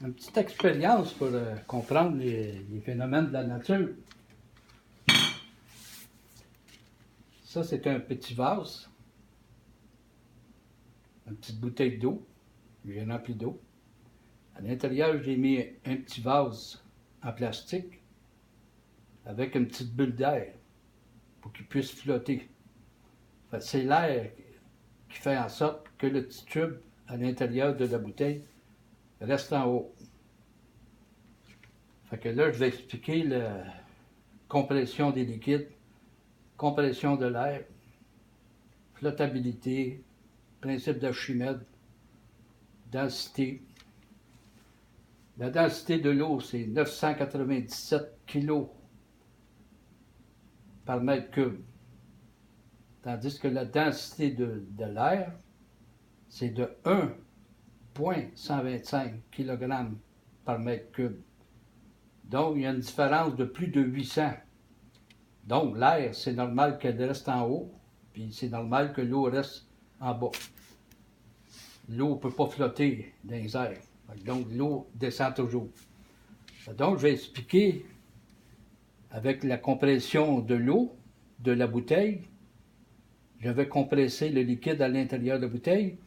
Une petite expérience pour comprendre les phénomènes de la nature. Ça, c'est un petit vase, une petite bouteille d'eau. J'ai rempli d'eau. À l'intérieur, j'ai mis un petit vase en plastique avec une petite bulle d'air pour qu'il puisse flotter. C'est l'air qui fait en sorte que le petit tube à l'intérieur de la bouteille reste en haut. Fait que là, je vais expliquer la compression des liquides, compression de l'air, flottabilité, principe d'Archimède, densité. La densité de l'eau, c'est 997 kg par mètre cube. Tandis que la densité de l'air, c'est de 1,125 kg par mètre cube. Donc, il y a une différence de plus de 800. Donc, l'air, c'est normal qu'elle reste en haut, puis c'est normal que l'eau reste en bas. L'eau ne peut pas flotter dans les airs. Donc, l'eau descend toujours. Donc, je vais expliquer avec la compression de l'eau de la bouteille. Je vais compresser le liquide à l'intérieur de la bouteille.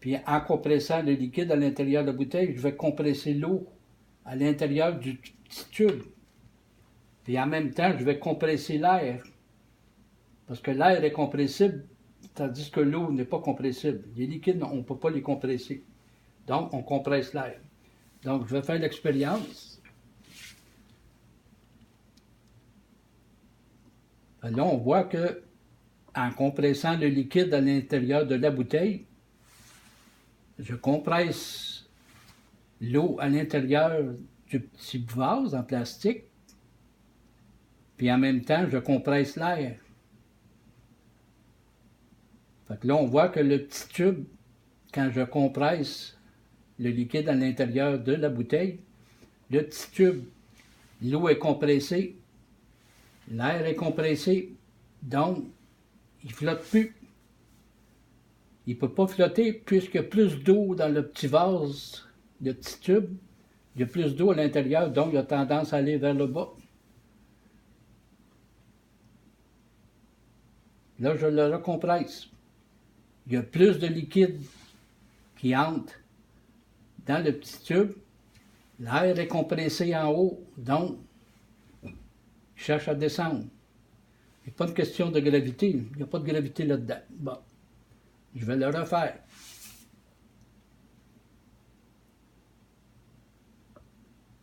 Puis, en compressant le liquide à l'intérieur de la bouteille, je vais compresser l'eau à l'intérieur du petit tube. Puis, en même temps, je vais compresser l'air. Parce que l'air est compressible, tandis que l'eau n'est pas compressible. Les liquides, on ne peut pas les compresser. Donc, on compresse l'air. Donc, je vais faire l'expérience. Là, on voit que en compressant le liquide à l'intérieur de la bouteille, je compresse l'eau à l'intérieur du petit vase en plastique, puis en même temps, je compresse l'air. Fait que là, on voit que le petit tube, quand je compresse le liquide à l'intérieur de la bouteille, le petit tube, l'eau est compressée, l'air est compressé, donc il ne flotte plus. Il ne peut pas flotter puisqu'il y a plus d'eau dans le petit vase, le petit tube. Il y a plus d'eau à l'intérieur, donc il a tendance à aller vers le bas. Là, je le recompresse. Il y a plus de liquide qui entre dans le petit tube. L'air est compressé en haut, donc il cherche à descendre. Il n'y a pas de question de gravité. Il n'y a pas de gravité là-dedans. Bon, je vais le refaire.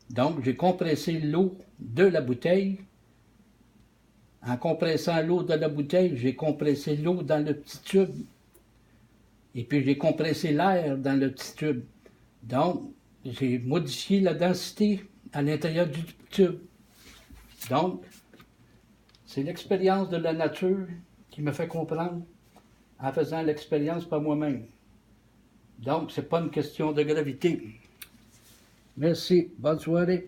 Donc, j'ai compressé l'eau de la bouteille. En compressant l'eau de la bouteille, j'ai compressé l'eau dans le petit tube. Et puis, j'ai compressé l'air dans le petit tube. Donc, j'ai modifié la densité à l'intérieur du tube. Donc, c'est l'expérience de la nature qui me fait comprendre en faisant l'expérience par moi-même. Donc, ce n'est pas une question de gravité. Merci. Bonne soirée.